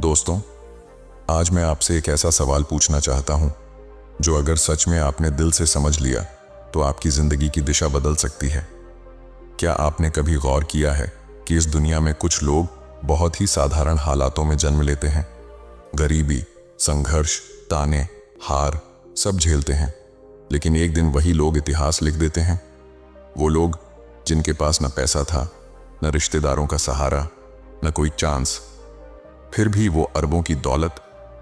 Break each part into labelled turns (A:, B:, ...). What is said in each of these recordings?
A: दोस्तों, आज मैं आपसे एक ऐसा सवाल पूछना चाहता हूं जो अगर सच में आपने दिल से समझ लिया तो आपकी जिंदगी की दिशा बदल सकती है। क्या आपने कभी गौर किया है कि इस दुनिया में कुछ लोग बहुत ही साधारण हालातों में जन्म लेते हैं, गरीबी, संघर्ष, ताने, हार सब झेलते हैं, लेकिन एक दिन वही लोग इतिहास लिख देते हैं। वो लोग जिनके पास न पैसा था, न रिश्तेदारों का सहारा, न कोई चांस, फिर भी वो अरबों की दौलत,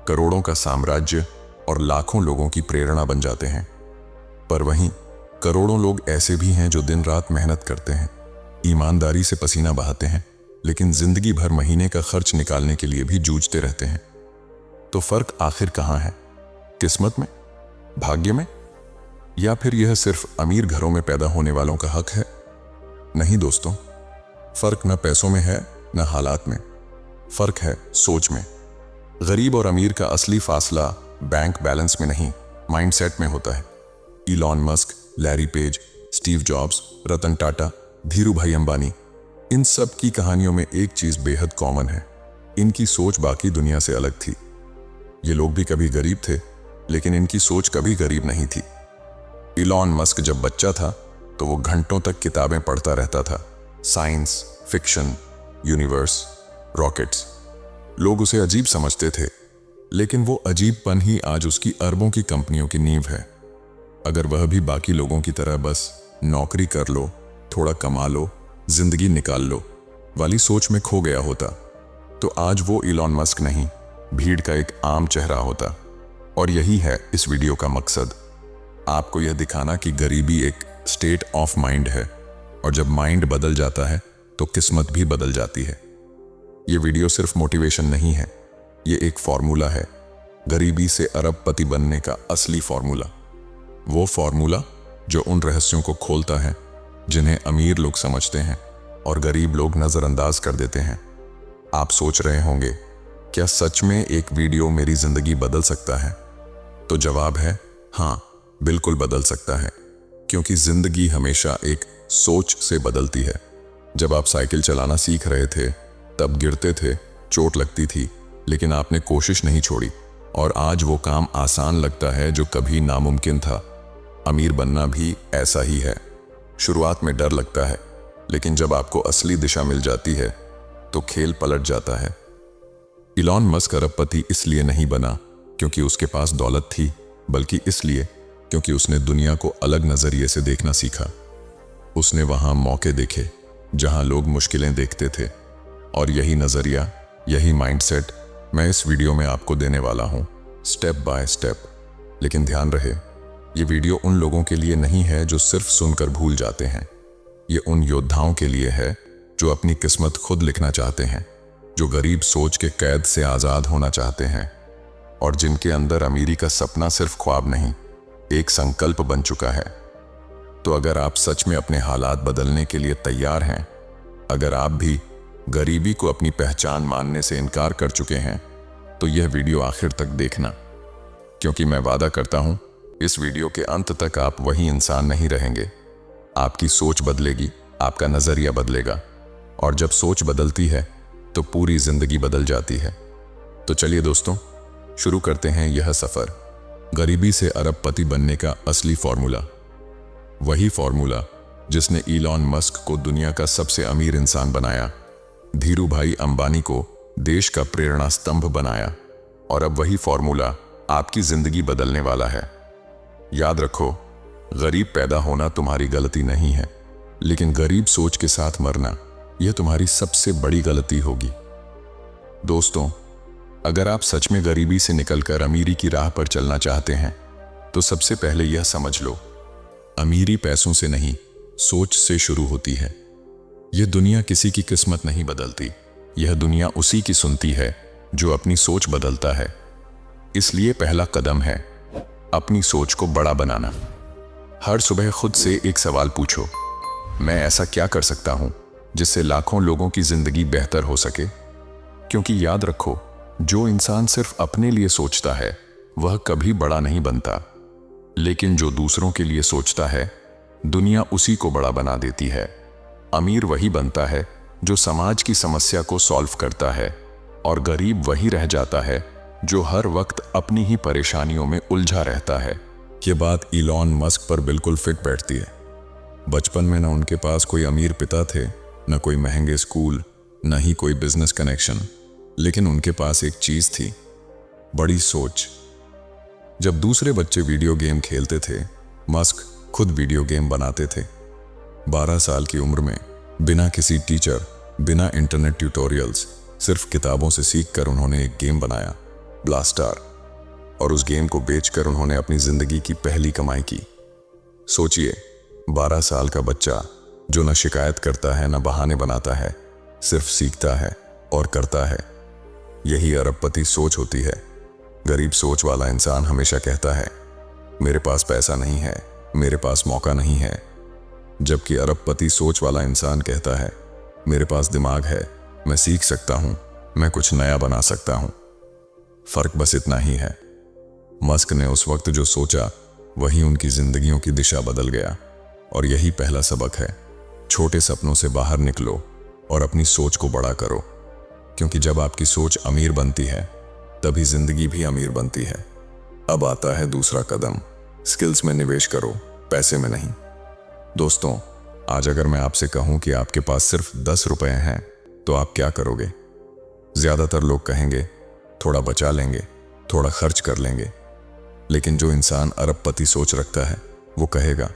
A: करोड़ों का साम्राज्य और लाखों लोगों की प्रेरणा बन जाते हैं। पर वहीं करोड़ों लोग ऐसे भी हैं जो दिन रात मेहनत करते हैं, ईमानदारी से पसीना बहाते हैं, लेकिन जिंदगी भर महीने का खर्च निकालने के लिए भी जूझते रहते हैं। तो फर्क आखिर कहां है? किस्मत में, भाग्य में, या फिर यह सिर्फ अमीर घरों में पैदा होने वालों का हक है? नहीं दोस्तों, फर्क न पैसों में है न हालात में, फर्क है सोच में। गरीब और अमीर का असली फासला बैंक बैलेंस में नहीं, माइंडसेट में होता है। Elon Musk, Larry Page, Steve Jobs, Ratan Tata, Dhiru Bhai Ambani, इन सब की कहानियों में एक चीज बेहद कॉमन है, इनकी सोच बाकी दुनिया से अलग थी। ये लोग भी कभी गरीब थे, लेकिन इनकी सोच कभी गरीब नहीं थी। इलॉन मस्क जब बच्चा था तो वो घंटों तक किताबें पढ़ता रहता था, साइंस, फिक्शन, यूनिवर्स, रॉकेट्स। लोग उसे अजीब समझते थे, लेकिन वो अजीबपन ही आज उसकी अरबों की कंपनियों की नींव है। अगर वह भी बाकी लोगों की तरह बस नौकरी कर लो, थोड़ा कमा लो, जिंदगी निकाल लो वाली सोच में खो गया होता, तो आज वो इलॉन मस्क नहीं, भीड़ का एक आम चेहरा होता। और यही है इस वीडियो का मकसद, आपको यह दिखाना कि गरीबी एक स्टेट ऑफ माइंड है, और जब माइंड बदल जाता है तो किस्मत भी बदल जाती है। ये वीडियो सिर्फ मोटिवेशन नहीं है, ये एक फॉर्मूला है, गरीबी से अरबपति बनने का असली फॉर्मूला। वो फॉर्मूला जो उन रहस्यों को खोलता है जिन्हें अमीर लोग समझते हैं और गरीब लोग नजरअंदाज कर देते हैं। आप सोच रहे होंगे, क्या सच में एक वीडियो मेरी जिंदगी बदल सकता है? तो जवाब है हाँ, बिल्कुल बदल सकता है, क्योंकि जिंदगी हमेशा एक सोच से बदलती है। जब आप साइकिल चलाना सीख रहे थे तब गिरते थे, चोट लगती थी, लेकिन आपने कोशिश नहीं छोड़ी, और आज वो काम आसान लगता है जो कभी नामुमकिन था। अमीर बनना भी ऐसा ही है। शुरुआत में डर लगता है, लेकिन जब आपको असली दिशा मिल जाती है तो खेल पलट जाता है। इलॉन मस्क अरबपति इसलिए नहीं बना क्योंकि उसके पास दौलत थी, बल्कि इसलिए क्योंकि उसने दुनिया को अलग नजरिए से देखना सीखा। उसने वहां मौके देखे जहां लोग मुश्किलें देखते थे, और यही नजरिया, यही माइंडसेट मैं इस वीडियो में आपको देने वाला हूं, स्टेप बाय स्टेप। लेकिन ध्यान रहे, ये वीडियो उन लोगों के लिए नहीं है जो सिर्फ सुनकर भूल जाते हैं। ये उन योद्धाओं के लिए है जो अपनी किस्मत खुद लिखना चाहते हैं, जो गरीब सोच के कैद से आजाद होना चाहते हैं, और जिनके अंदर अमीरी का सपना सिर्फ ख्वाब नहीं, एक संकल्प बन चुका है। तो अगर आप सच में अपने हालात बदलने के लिए तैयार हैं, अगर आप भी गरीबी को अपनी पहचान मानने से इनकार कर चुके हैं, तो यह वीडियो आखिर तक देखना, क्योंकि मैं वादा करता हूं इस वीडियो के अंत तक आप वही इंसान नहीं रहेंगे। आपकी सोच बदलेगी, आपका नजरिया बदलेगा, और जब सोच बदलती है तो पूरी जिंदगी बदल जाती है। तो चलिए दोस्तों, शुरू करते हैं यह सफर, गरीबी से अरबपति बनने का असली फॉर्मूला। वही फॉर्मूला जिसने इलॉन मस्क को दुनिया का सबसे अमीर इंसान बनाया, धीरू भाई अंबानी को देश का प्रेरणा स्तंभ बनाया, और अब वही फॉर्मूला आपकी जिंदगी बदलने वाला है। याद रखो, गरीब पैदा होना तुम्हारी गलती नहीं है, लेकिन गरीब सोच के साथ मरना यह तुम्हारी सबसे बड़ी गलती होगी। दोस्तों, अगर आप सच में गरीबी से निकलकर अमीरी की राह पर चलना चाहते हैं, तो सबसे पहले यह समझ लो, अमीरी पैसों से नहीं, सोच से शुरू होती है। यह दुनिया किसी की किस्मत नहीं बदलती, यह दुनिया उसी की सुनती है जो अपनी सोच बदलता है। इसलिए पहला कदम है अपनी सोच को बड़ा बनाना। हर सुबह खुद से एक सवाल पूछो, मैं ऐसा क्या कर सकता हूं जिससे लाखों लोगों की जिंदगी बेहतर हो सके? क्योंकि याद रखो, जो इंसान सिर्फ अपने लिए सोचता है वह कभी बड़ा नहीं बनता, लेकिन जो दूसरों के लिए सोचता है दुनिया उसी को बड़ा बना देती है। अमीर वही बनता है जो समाज की समस्या को सॉल्व करता है, और गरीब वही रह जाता है जो हर वक्त अपनी ही परेशानियों में उलझा रहता है। ये बात इलॉन मस्क पर बिल्कुल फिट बैठती है। बचपन में न उनके पास कोई अमीर पिता थे, न कोई महंगे स्कूल, न ही कोई बिजनेस कनेक्शन, लेकिन उनके पास एक चीज थी, बड़ी सोच। जब दूसरे बच्चे वीडियो गेम खेलते थे, मस्क खुद वीडियो गेम बनाते थे। 12 साल की उम्र में बिना किसी टीचर, बिना इंटरनेट ट्यूटोरियल्स, सिर्फ किताबों से सीखकर उन्होंने एक गेम बनाया, ब्लास्टार, और उस गेम को बेचकर उन्होंने अपनी जिंदगी की पहली कमाई की। सोचिए, 12 साल का बच्चा जो न शिकायत करता है, न बहाने बनाता है, सिर्फ सीखता है और करता है। यही अरबपति सोच होती है। गरीब सोच वाला इंसान हमेशा कहता है, मेरे पास पैसा नहीं है, मेरे पास मौका नहीं है, जबकि अरबपति सोच वाला इंसान कहता है, मेरे पास दिमाग है, मैं सीख सकता हूं, मैं कुछ नया बना सकता हूं। फर्क बस इतना ही है। मस्क ने उस वक्त जो सोचा, वही उनकी जिंदगियों की दिशा बदल गया। और यही पहला सबक है, छोटे सपनों से बाहर निकलो और अपनी सोच को बड़ा करो, क्योंकि जब आपकी सोच अमीर बनती है, तभी जिंदगी भी अमीर बनती है। अब आता है दूसरा कदम, स्किल्स में निवेश करो, पैसे में नहीं। दोस्तों, आज अगर मैं आपसे कहूं कि आपके पास सिर्फ 10 रुपए हैं, तो आप क्या करोगे? ज्यादातर लोग कहेंगे, थोड़ा बचा लेंगे, थोड़ा खर्च कर लेंगे। लेकिन जो इंसान अरबपति सोच रखता है, वो कहेगा,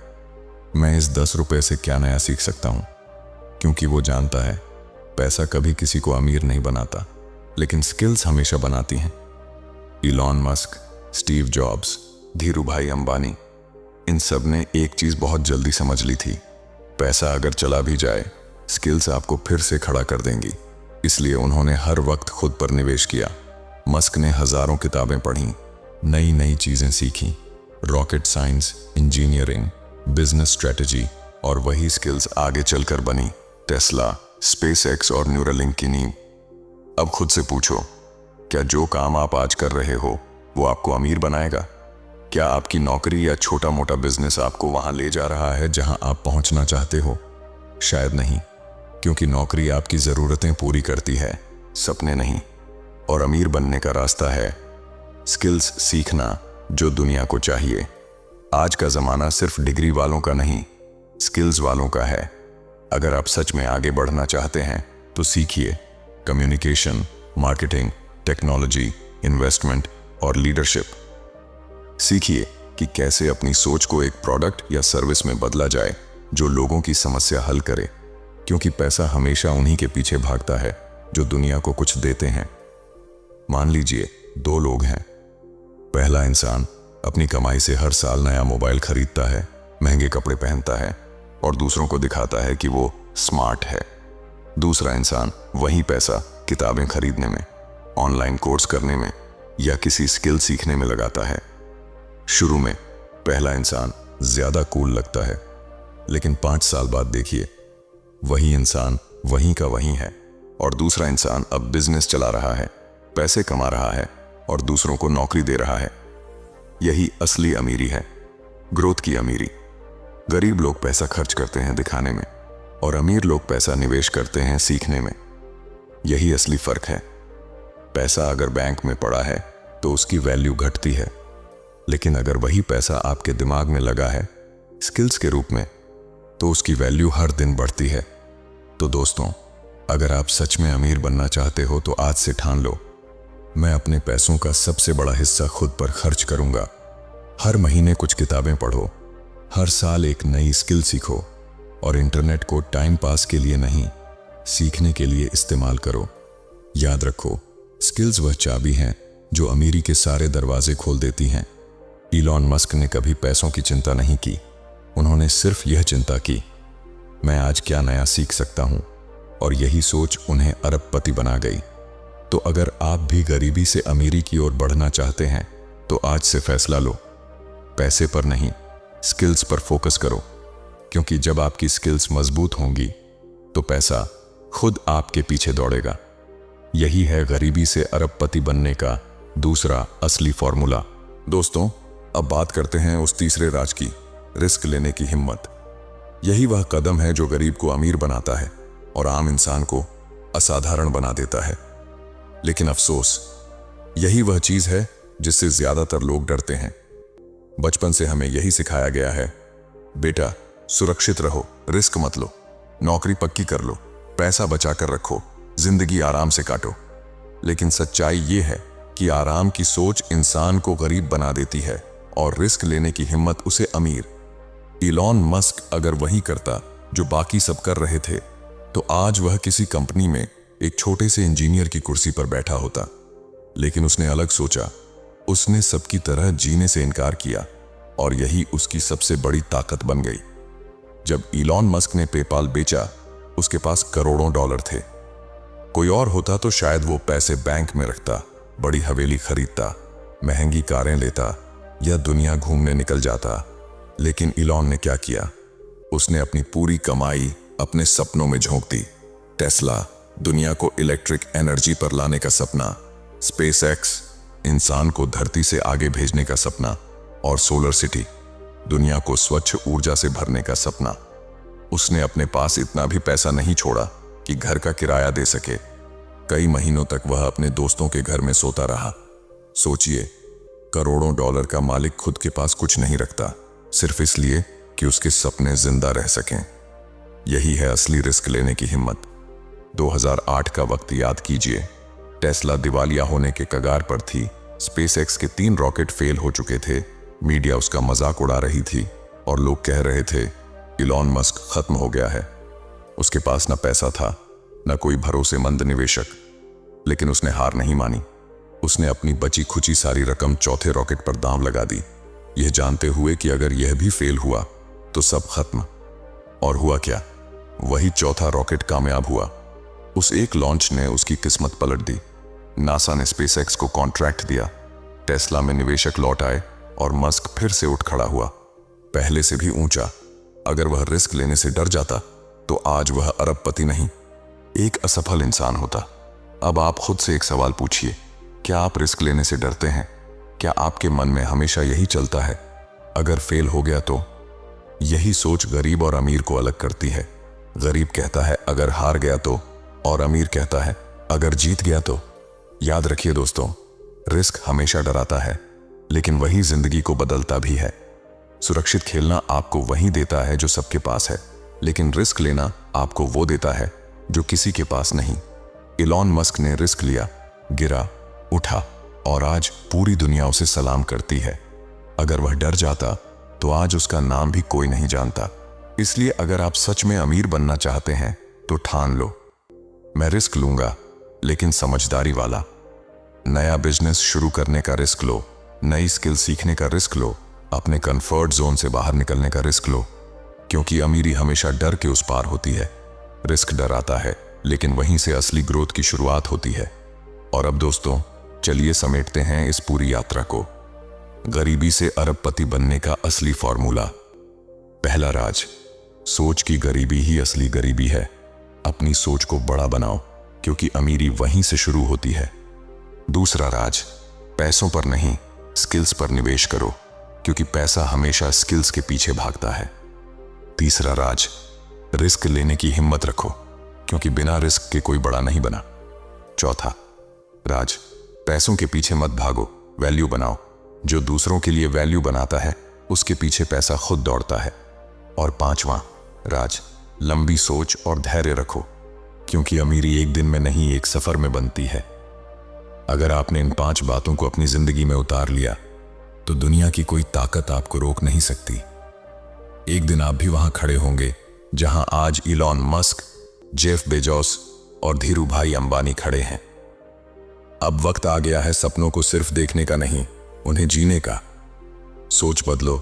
A: मैं इस 10 रुपए से क्या नया सीख सकता हूं, क्योंकि वो जानता है पैसा कभी किसी को अमीर नहीं बनाता, लेकिन स्किल्स हमेशा बनाती हैं। Elon Musk, Steve Jobs, Dhirubhai Ambani, इन सब ने एक चीज बहुत जल्दी समझ ली थी, पैसा अगर चला भी जाए, स्किल्स आपको फिर से खड़ा कर देंगी। इसलिए उन्होंने हर वक्त खुद पर निवेश किया। मस्क ने हजारों किताबें पढ़ी, नई नई चीजें सीखी, rocket science, engineering, business strategy, और वही स्किल्स आगे चलकर बनी टेस्ला, स्पेसएक्स और न्यूरालिंक की नींव। अब खुद से पूछो, क्या जो काम आप आज कर रहे हो वो आपको अमीर बनाएगा? क्या आपकी नौकरी या छोटा मोटा बिजनेस आपको वहां ले जा रहा है जहां आप पहुंचना चाहते हो? शायद नहीं, क्योंकि नौकरी आपकी जरूरतें पूरी करती है, सपने नहीं। और अमीर बनने का रास्ता है स्किल्स सीखना, जो दुनिया को चाहिए। आज का जमाना सिर्फ डिग्री वालों का नहीं, स्किल्स वालों का है। अगर आप सच में आगे बढ़ना चाहते हैं तो सीखिए कम्युनिकेशन, मार्केटिंग, टेक्नोलॉजी, इन्वेस्टमेंट और लीडरशिप। सीखिए कि कैसे अपनी सोच को एक प्रोडक्ट या सर्विस में बदला जाए जो लोगों की समस्या हल करे, क्योंकि पैसा हमेशा उन्हीं के पीछे भागता है जो दुनिया को कुछ देते हैं। मान लीजिए 2 लोग हैं। पहला इंसान अपनी कमाई से हर साल नया मोबाइल खरीदता है, महंगे कपड़े पहनता है और दूसरों को दिखाता है कि वो स्मार्ट है। दूसरा इंसान वही पैसा किताबें खरीदने में, ऑनलाइन कोर्स करने में या किसी स्किल सीखने में लगाता है। शुरू में पहला इंसान ज्यादा कूल लगता है, लेकिन 5 साल बाद देखिए, वही इंसान वहीं का वहीं है और दूसरा इंसान अब बिजनेस चला रहा है, पैसे कमा रहा है और दूसरों को नौकरी दे रहा है। यही असली अमीरी है, ग्रोथ की अमीरी। गरीब लोग पैसा खर्च करते हैं दिखाने में और अमीर लोग पैसा निवेश करते हैं सीखने में। यही असली फर्क है। पैसा अगर बैंक में पड़ा है तो उसकी वैल्यू घटती है, लेकिन अगर वही पैसा आपके दिमाग में लगा है स्किल्स के रूप में, तो उसकी वैल्यू हर दिन बढ़ती है। तो दोस्तों, अगर आप सच में अमीर बनना चाहते हो तो आज से ठान लो, मैं अपने पैसों का सबसे बड़ा हिस्सा खुद पर खर्च करूंगा। हर महीने कुछ किताबें पढ़ो, हर साल एक नई स्किल सीखो और इंटरनेट को टाइम पास के लिए नहीं, सीखने के लिए इस्तेमाल करो। याद रखो, स्किल्स वह चाबी हैं जो अमीरी के सारे दरवाजे खोल देती हैं। इलॉन मस्क ने कभी पैसों की चिंता नहीं की, उन्होंने सिर्फ यह चिंता की, मैं आज क्या नया सीख सकता हूं, और यही सोच उन्हें अरबपति बना गई। तो अगर आप भी गरीबी से अमीरी की ओर बढ़ना चाहते हैं तो आज से फैसला लो, पैसे पर नहीं, स्किल्स पर फोकस करो, क्योंकि जब आपकी स्किल्स मजबूत होंगी तो पैसा खुद आपके पीछे दौड़ेगा। यही है गरीबी से अरबपति बनने का दूसरा असली फॉर्मूला। दोस्तों, अब बात करते हैं उस तीसरे राज की, रिस्क लेने की हिम्मत। यही वह कदम है जो गरीब को अमीर बनाता है और आम इंसान को असाधारण बना देता है। लेकिन अफसोस, यही वह चीज है जिससे ज्यादातर लोग डरते हैं। बचपन से हमें यही सिखाया गया है, बेटा सुरक्षित रहो, रिस्क मत लो, नौकरी पक्की कर लो, पैसा बचा कर रखो, जिंदगी आराम से काटो। लेकिन सच्चाई ये है कि आराम की सोच इंसान को गरीब बना देती है और रिस्क लेने की हिम्मत उसे अमीर। इलॉन मस्क अगर वही करता जो बाकी सब कर रहे थे, तो आज वह किसी कंपनी में एक छोटे से इंजीनियर की कुर्सी पर बैठा होता। लेकिन उसने अलग सोचा, उसने सबकी तरह जीने से इनकार किया और यही उसकी सबसे बड़ी ताकत बन गई। जब इलॉन मस्क ने पेपाल बेचा, उसके पास करोड़ों डॉलर थे। कोई और होता तो शायद वो पैसे बैंक में रखता, बड़ी हवेली खरीदता, महंगी कारें लेता या दुनिया घूमने निकल जाता। लेकिन इलॉन ने क्या किया? उसने अपनी पूरी कमाई अपने सपनों में झोंक दी। टेस्ला, दुनिया को इलेक्ट्रिक एनर्जी पर लाने का सपना, स्पेसएक्स, इंसान को धरती से आगे भेजने का सपना, और सोलर सिटी, दुनिया को स्वच्छ ऊर्जा से भरने का सपना। उसने अपने पास इतना भी पैसा नहीं छोड़ा कि घर का किराया दे सके। कई महीनों तक वह अपने दोस्तों के घर में सोता रहा। सोचिए, करोड़ों डॉलर का मालिक खुद के पास कुछ नहीं रखता, सिर्फ इसलिए कि उसके सपने जिंदा रह सकें। यही है असली रिस्क लेने की हिम्मत। 2008 का वक्त याद कीजिए। टेस्ला दिवालिया होने के कगार पर थी। स्पेसएक्स के 3 रॉकेट फेल हो चुके थे। मीडिया उसका मजाक उड़ा रही थी और लोग कह रहे थे, इलॉन मस्क खत्म हो गया है। उसके पास न पैसा था, न कोई भरोसेमंद निवेशक। लेकिन उसने हार नहीं मानी। उसने अपनी बची खुची सारी रकम चौथे रॉकेट पर दांव लगा दी, यह जानते हुए कि अगर यह भी फेल हुआ तो सब खत्म। और हुआ क्या? वही चौथा रॉकेट कामयाब हुआ। उस एक लॉन्च ने उसकी किस्मत पलट दी। नासा ने स्पेसएक्स को कॉन्ट्रैक्ट दिया, टेस्ला में निवेशक लौट आए और मस्क फिर से उठ खड़ा हुआ, पहले से भी ऊंचा। अगर वह रिस्क लेने से डर जाता तो आज वह अरबपति नहीं, एक असफल इंसान होता। अब आप खुद से एक सवाल पूछिए, क्या आप रिस्क लेने से डरते हैं? क्या आपके मन में हमेशा यही चलता है, अगर फेल हो गया तो? यही सोच गरीब और अमीर को अलग करती है। गरीब कहता है अगर हार गया तो, और अमीर कहता है अगर जीत गया तो। याद रखिए दोस्तों, रिस्क हमेशा डराता है, लेकिन वही जिंदगी को बदलता भी है। सुरक्षित खेलना आपको वही देता है जो सबके पास है, लेकिन रिस्क लेना आपको वो देता है जो किसी के पास नहीं। इलॉन मस्क ने रिस्क लिया, गिरा, उठा और आज पूरी दुनिया उसे सलाम करती है। अगर वह डर जाता तो आज उसका नाम भी कोई नहीं जानता। इसलिए अगर आप सच में अमीर बनना चाहते हैं तो ठान लो, मैं रिस्क लूंगा, लेकिन समझदारी वाला। नया बिजनेस शुरू करने का रिस्क लो, नई स्किल सीखने का रिस्क लो, अपने कंफर्ट जोन से बाहर निकलने का रिस्क लो, क्योंकि अमीरी हमेशा डर के उस पार होती है। रिस्क डराता है, लेकिन वहीं से असली ग्रोथ की शुरुआत होती है। और अब दोस्तों, चलिए समेटते हैं इस पूरी यात्रा को। गरीबी से अरबपति बनने का असली फॉर्मूला। पहला राज, सोच की गरीबी ही असली गरीबी है। अपनी सोच को बड़ा बनाओ, क्योंकि अमीरी वहीं से शुरू होती है। दूसरा राज, पैसों पर नहीं, स्किल्स पर निवेश करो, क्योंकि पैसा हमेशा स्किल्स के पीछे भागता है। तीसरा राज, रिस्क लेने की हिम्मत रखो, क्योंकि बिना रिस्क के कोई बड़ा नहीं बना। चौथा राज, पैसों के पीछे मत भागो, वैल्यू बनाओ। जो दूसरों के लिए वैल्यू बनाता है, उसके पीछे पैसा खुद दौड़ता है। और पांचवा राज, लंबी सोच और धैर्य रखो, क्योंकि अमीरी एक दिन में नहीं, एक सफर में बनती है। अगर आपने इन 5 बातों को अपनी जिंदगी में उतार लिया, तो दुनिया की कोई ताकत आपको रोक नहीं सकती। एक दिन आप भी वहां खड़े होंगे जहां आज इलॉन मस्क, जेफ बेजोस और धीरू भाई अंबानी खड़े हैं। अब वक्त आ गया है सपनों को सिर्फ देखने का नहीं, उन्हें जीने का। सोच बदलो,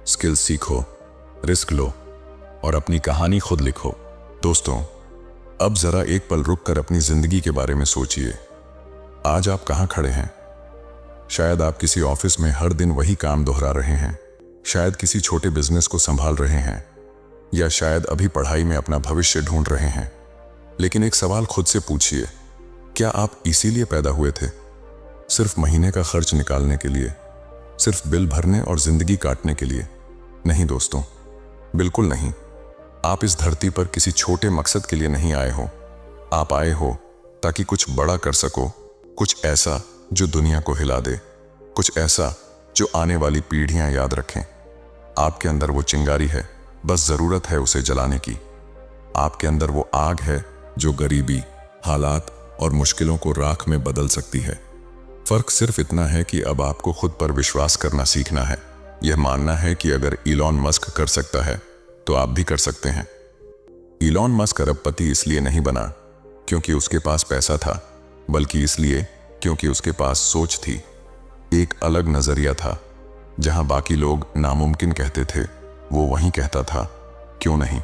A: स्किल सीखो, रिस्क लो और अपनी कहानी खुद लिखो। दोस्तों, अब जरा एक पल रुककर अपनी जिंदगी के बारे में सोचिए। आज आप कहां खड़े हैं? शायद आप किसी ऑफिस में हर दिन वही काम दोहरा रहे हैं, शायद किसी छोटे बिजनेस को संभाल रहे हैं, या शायद अभी पढ़ाई में अपना भविष्य ढूंढ रहे हैं। लेकिन एक सवाल खुद से पूछिए, क्या आप इसीलिए पैदा हुए थे? सिर्फ महीने का खर्च निकालने के लिए, सिर्फ बिल भरने और जिंदगी काटने के लिए? नहीं दोस्तों, बिल्कुल नहीं। आप इस धरती पर किसी छोटे मकसद के लिए नहीं आए हो। आप आए हो ताकि कुछ बड़ा कर सको, कुछ ऐसा जो दुनिया को हिला दे, कुछ ऐसा जो आने वाली पीढ़ियां याद रखें। आपके अंदर वो चिंगारी है, बस जरूरत है उसे जलाने की। आपके अंदर वो आग है जो गरीबी, हालात और मुश्किलों को राख में बदल सकती है। फर्क सिर्फ इतना है कि अब आपको खुद पर विश्वास करना सीखना है। यह मानना है कि अगर इलॉन मस्क कर सकता है तो आप भी कर सकते हैं। इलॉन मस्क अरबपति इसलिए नहीं बना क्योंकि उसके पास पैसा था, बल्कि इसलिए क्योंकि उसके पास सोच थी। एक अलग नजरिया था। जहां बाकी लोग नामुमकिन कहते थे, वो वहीं कहता था क्यों नहीं।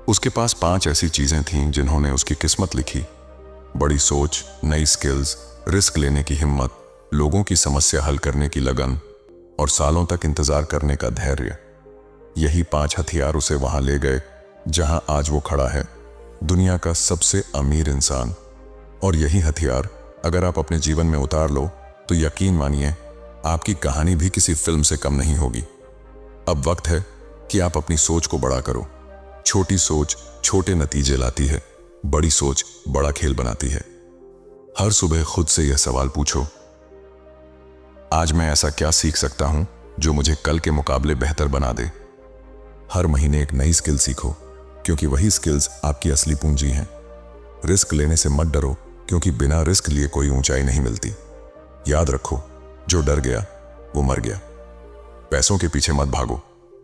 A: उसके पास 5 ऐसी चीजें थीं जिन्होंने उसकी किस्मत लिखी। बड़ी सोच, नई स्किल्स, रिस्क लेने की हिम्मत, लोगों की समस्या हल करने की लगन और सालों तक इंतजार करने का धैर्य। यही 5 हथियार उसे वहां ले गए जहां आज वो खड़ा है, दुनिया का सबसे अमीर इंसान। और यही हथियार अगर आप अपने जीवन में उतार लो तो यकीन मानिए आपकी कहानी भी किसी फिल्म से कम नहीं होगी। अब वक्त है कि आप अपनी सोच को बड़ा करो। छोटी सोच छोटे नतीजे लाती है, बड़ी सोच बड़ा खेल बनाती है। हर सुबह खुद से यह सवाल पूछो, आज मैं ऐसा क्या सीख सकता हूं जो मुझे कल के मुकाबले बेहतर बना दे। हर महीने एक नई स्किल सीखो, क्योंकि वही स्किल्स आपकी असली पूंजी हैं। रिस्क लेने से मत डरो, क्योंकि बिना रिस्क लिए कोई ऊंचाई नहीं मिलती। याद रखो, जो डर गया वो मर गया। पैसों के पीछे मत भागो,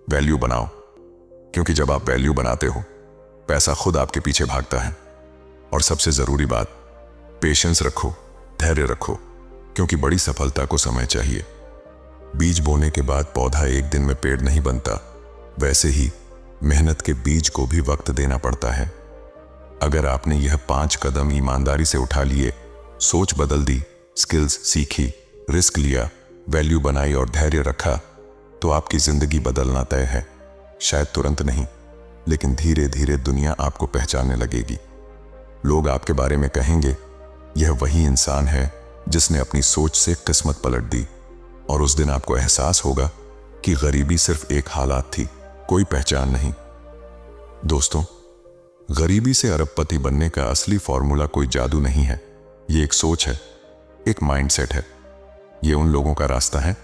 A: वैल्यू बनाओ, क्योंकि जब आप वैल्यू बनाते हो पैसा खुद आपके पीछे भागता है। और सबसे जरूरी बात, पेशेंस रखो, धैर्य रखो, क्योंकि बड़ी सफलता को समय चाहिए। बीज बोने के बाद पौधा एक दिन में पेड़ नहीं बनता, वैसे ही मेहनत के बीज को भी वक्त देना पड़ता है। अगर आपने यह 5 कदम ईमानदारी से उठा लिए, सोच बदल दी, स्किल्स सीखी, रिस्क लिया, वैल्यू बनाई और धैर्य रखा, तो आपकी जिंदगी बदलना तय है। शायद तुरंत नहीं, लेकिन धीरे धीरे दुनिया आपको पहचानने लगेगी। लोग आपके बारे में कहेंगे, यह वही इंसान है जिसने अपनी सोच से किस्मत पलट दी। और उस दिन आपको एहसास होगा कि गरीबी सिर्फ एक हालात थी, कोई पहचान नहीं। दोस्तों, गरीबी से अरबपति बनने का असली फॉर्मूला कोई जादू नहीं है। ये एक सोच है, एक माइंडसेट है। ये उन लोगों का रास्ता है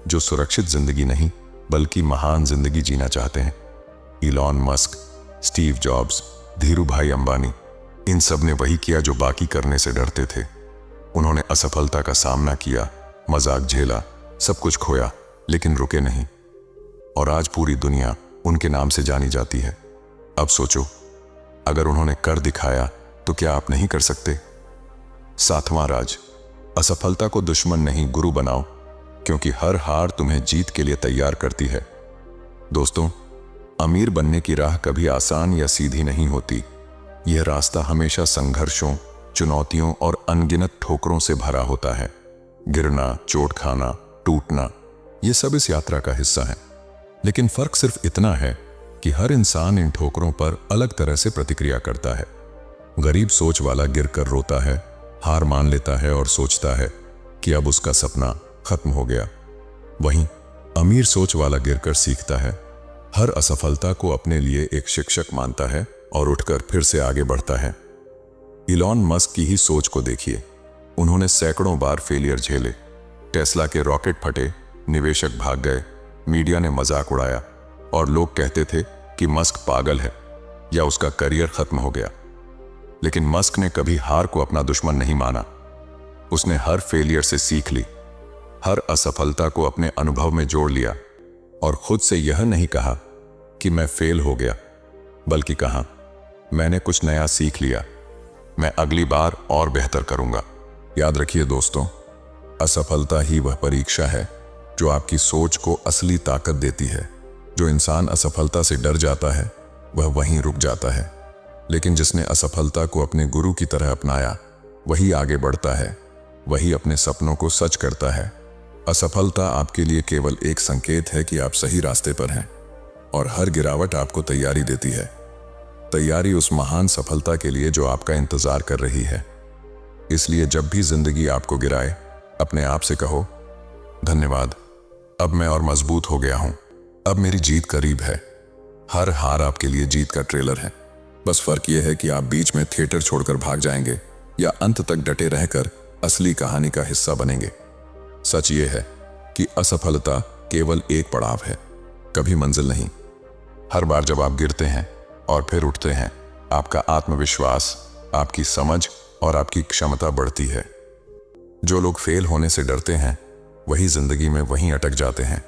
A: जो सुरक्षित जिंदगी नहीं बल्कि महान जिंदगी जीना चाहते हैं। Elon Musk, Steve jobs, Dhiru Bhai Ambani, इन सब ने वही किया जो बाकी करने से डरते थे। उन्होंने असफलता का सामना किया, मजाक झेला, सब कुछ खोया, लेकिन रुके नहीं। और आज पूरी दुनिया उनके नाम से जानी जाती है। अब सोचो, अगर उन्होंने कर दिखाया तो क्या आप नहीं कर सकते? 7वां राज, असफलता को दुश्मन नहीं गुरु बनाओ, क्योंकि हर हार तुम्हें जीत के लिए तैयार करती है। दोस्तों, अमीर बनने की राह कभी आसान या सीधी नहीं होती। यह रास्ता हमेशा संघर्षों, चुनौतियों और अनगिनत ठोकरों से भरा होता है। गिरना, चोट खाना, टूटना, यह सब इस यात्रा का हिस्सा है। लेकिन फर्क सिर्फ इतना है कि हर इंसान इन ठोकरों पर अलग तरह से प्रतिक्रिया करता है। गरीब सोच वाला गिरकर रोता है, हार मान लेता है और सोचता है कि अब उसका सपना खत्म हो गया। वहीं अमीर सोच वाला गिरकर सीखता है, हर असफलता को अपने लिए एक शिक्षक मानता है और उठकर फिर से आगे बढ़ता है। इलॉन मस्क की ही सोच को देखिए। उन्होंने सैकड़ों बार फेलियर झेले। टेस्ला के रॉकेट फटे, निवेशक भाग गए, मीडिया ने मजाक उड़ाया और लोग कहते थे कि मस्क पागल है या उसका करियर खत्म हो गया। लेकिन मस्क ने कभी हार को अपना दुश्मन नहीं माना। उसने हर फेलियर से सीख ली, हर असफलता को अपने अनुभव में जोड़ लिया और खुद से यह नहीं कहा कि मैं फेल हो गया, बल्कि कहा मैंने कुछ नया सीख लिया, मैं अगली बार और बेहतर करूंगा। याद रखिए दोस्तों, असफलता ही वह परीक्षा है जो आपकी सोच को असली ताकत देती है। जो इंसान असफलता से डर जाता है वह वहीं रुक जाता है, लेकिन जिसने असफलता को अपने गुरु की तरह अपनाया वही आगे बढ़ता है, वही अपने सपनों को सच करता है। असफलता आपके लिए केवल एक संकेत है कि आप सही रास्ते पर हैं, और हर गिरावट आपको तैयारी देती है। तैयारी उस महान सफलता के लिए जो आपका इंतजार कर रही है। इसलिए जब भी जिंदगी आपको गिराए, अपने आप से कहो, धन्यवाद, अब मैं और मजबूत हो गया हूं, अब मेरी जीत करीब है। हर हार आपके लिए जीत का ट्रेलर है। बस फर्क यह है कि आप बीच में थिएटर छोड़कर भाग जाएंगे या अंत तक डटे रहकर असली कहानी का हिस्सा बनेंगे। सच ये है कि असफलता केवल एक पड़ाव है, कभी मंजिल नहीं। हर बार जब आप गिरते हैं और फिर उठते हैं, आपका आत्मविश्वास, आपकी समझ और आपकी क्षमता बढ़ती है। जो लोग फेल होने से डरते हैं वही जिंदगी में वहीं अटक जाते हैं,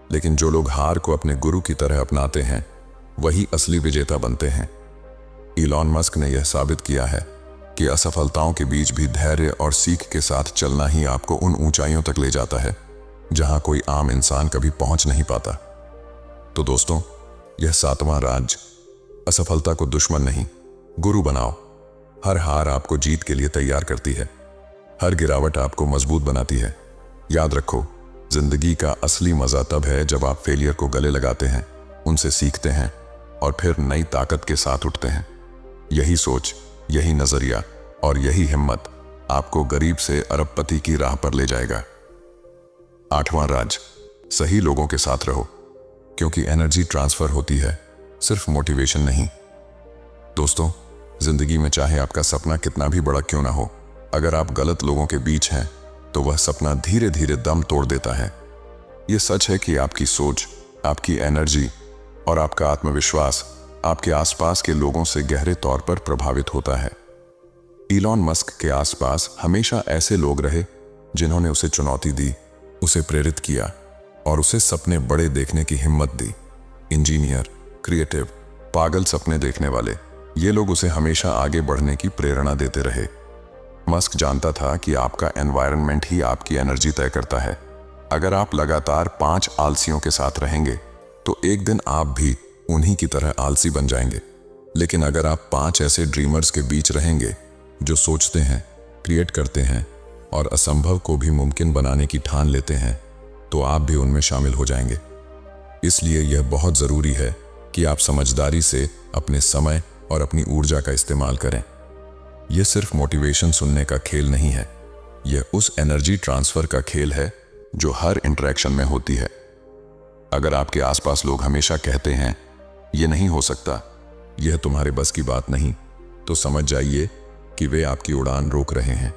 A: लेकिन जो लोग हार को अपने गुरु की तरह अपनाते हैं वही असली विजेता बनते हैं। इलॉन मस्क ने यह साबित किया है कि असफलताओं के बीच भी धैर्य और सीख के साथ चलना ही आपको उन ऊंचाइयों तक ले जाता है जहां कोई आम इंसान कभी पहुंच नहीं पाता। तो दोस्तों, यह 7वां राज, असफलता को दुश्मन नहीं, गुरु बनाओ। हर हार आपको जीत के लिए तैयार करती है, हर गिरावट आपको मजबूत बनाती है। याद रखो, जिंदगी का असली मजा तब है जब आप फेलियर को गले लगाते हैं, उनसे सीखते हैं और फिर नई ताकत के साथ उठते हैं। यही सोच, यही नजरिया और यही हिम्मत आपको गरीब से अरबपति की राह पर ले जाएगा। 8वां राज, सही लोगों के साथ रहो, क्योंकि एनर्जी ट्रांसफर होती है, सिर्फ मोटिवेशन नहीं। दोस्तों, जिंदगी में चाहे आपका सपना कितना भी बड़ा क्यों ना हो, अगर आप गलत लोगों के बीच हैं तो वह सपना धीरे धीरे दम तोड़ देता है। यह सच है कि आपकी सोच, आपकी एनर्जी और आपका आत्मविश्वास आपके आसपास के लोगों से गहरे तौर पर प्रभावित होता है। इलॉन मस्क के आसपास हमेशा ऐसे लोग रहे जिन्होंने उसे चुनौती दी, उसे प्रेरित किया और उसे सपने बड़े देखने की हिम्मत दी। इंजीनियर, क्रिएटिव, पागल सपने देखने वाले, ये लोग उसे हमेशा आगे बढ़ने की प्रेरणा देते रहे। मस्क जानता था कि आपका एनवायरनमेंट ही आपकी एनर्जी तय करता है। अगर आप लगातार 5 आलसियों के साथ रहेंगे तो एक दिन आप भी उन्हीं की तरह आलसी बन जाएंगे। लेकिन अगर आप 5 ऐसे ड्रीमर्स के बीच रहेंगे जो सोचते हैं, क्रिएट करते हैं और असंभव को भी मुमकिन बनाने की ठान लेते हैं, तो आप भी उनमें शामिल हो जाएंगे। इसलिए यह बहुत ज़रूरी है कि आप समझदारी से अपने समय और अपनी ऊर्जा का इस्तेमाल करें। यह सिर्फ मोटिवेशन सुनने का खेल नहीं है, यह उस एनर्जी ट्रांसफर का खेल है जो हर इंटरेक्शन में होती है। अगर आपके आसपास लोग हमेशा कहते हैं यह नहीं हो सकता, यह तुम्हारे बस की बात नहीं, तो समझ जाइए कि वे आपकी उड़ान रोक रहे हैं।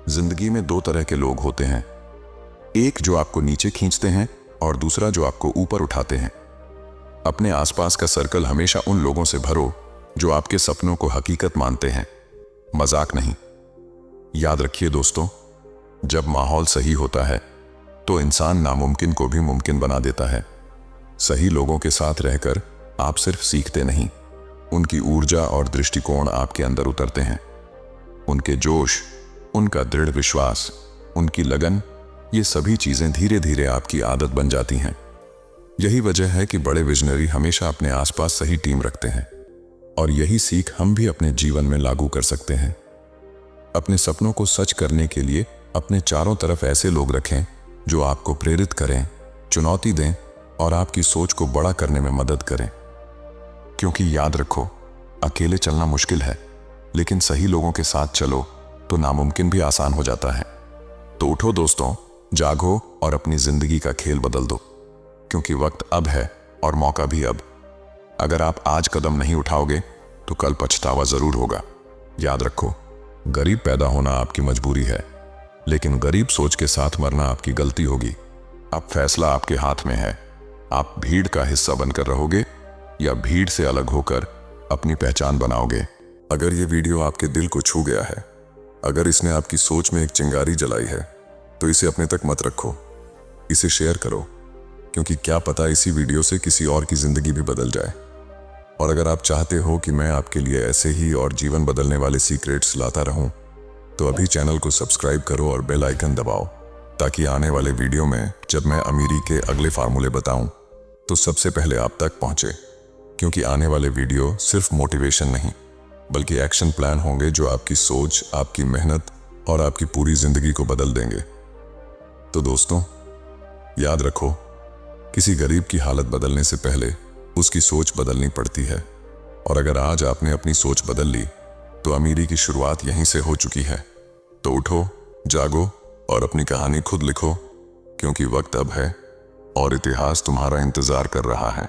A: जिंदगी में 2 तरह के लोग होते हैं, एक जो आपको नीचे खींचते हैं और दूसरा जो आपको ऊपर उठाते हैं। अपने आसपास का सर्कल हमेशा उन लोगों से भरो जो आपके सपनों को हकीकत मानते हैं, मजाक नहीं। याद रखिए दोस्तों, जब माहौल सही होता है तो इंसान नामुमकिन को भी मुमकिन बना देता है। सही लोगों के साथ रहकर आप सिर्फ सीखते नहीं, उनकी ऊर्जा और दृष्टिकोण आपके अंदर उतरते हैं। उनके जोश, उनका दृढ़ विश्वास, उनकी लगन, ये सभी चीजें धीरे धीरे आपकी आदत बन जाती हैं। यही वजह है कि बड़े विजनरी हमेशा अपने आसपास सही टीम रखते हैं और यही सीख हम भी अपने जीवन में लागू कर सकते हैं। अपने सपनों को सच करने के लिए अपने चारों तरफ ऐसे लोग रखें जो आपको प्रेरित करें, चुनौती दें और आपकी सोच को बड़ा करने में मदद करें। क्योंकि याद रखो, अकेले चलना मुश्किल है, लेकिन सही लोगों के साथ चलो तो नामुमकिन भी आसान हो जाता है। तो उठो दोस्तों, जागो और अपनी जिंदगी का खेल बदल दो, क्योंकि वक्त अब है और मौका भी अब। अगर आप आज कदम नहीं उठाओगे तो कल पछतावा जरूर होगा। याद रखो, गरीब पैदा होना आपकी मजबूरी है, लेकिन गरीब सोच के साथ मरना आपकी गलती होगी। अब फैसला आपके हाथ में है, आप भीड़ का हिस्सा बनकर रहोगे या भीड़ से अलग होकर अपनी पहचान बनाओगे। अगर ये वीडियो आपके दिल को छू गया है, अगर इसने आपकी सोच में एक चिंगारी जलाई है, तो इसे अपने तक मत रखो, इसे शेयर करो, क्योंकि क्या पता इसी वीडियो से किसी और की जिंदगी भी बदल जाए। और अगर आप चाहते हो कि मैं आपके लिए ऐसे ही और जीवन बदलने वाले सीक्रेट्स लाता रहूं, तो अभी चैनल को सब्सक्राइब करो और बेल आइकन दबाओ, ताकि आने वाले वीडियो में जब मैं अमीरी के अगले फार्मूले बताऊं तो सबसे पहले आप तक पहुंचे। क्योंकि आने वाले वीडियो सिर्फ मोटिवेशन नहीं, बल्कि एक्शन प्लान होंगे जो आपकी सोच, आपकी मेहनत और आपकी पूरी जिंदगी को बदल देंगे। तो दोस्तों, याद रखो, किसी गरीब की हालत बदलने से पहले उसकी सोच बदलनी पड़ती है। और अगर आज आपने अपनी सोच बदल ली तो अमीरी की शुरुआत यहीं से हो चुकी है। तो उठो, जागो और अपनी कहानी खुद लिखो, क्योंकि वक्त अब है और इतिहास तुम्हारा इंतजार कर रहा है।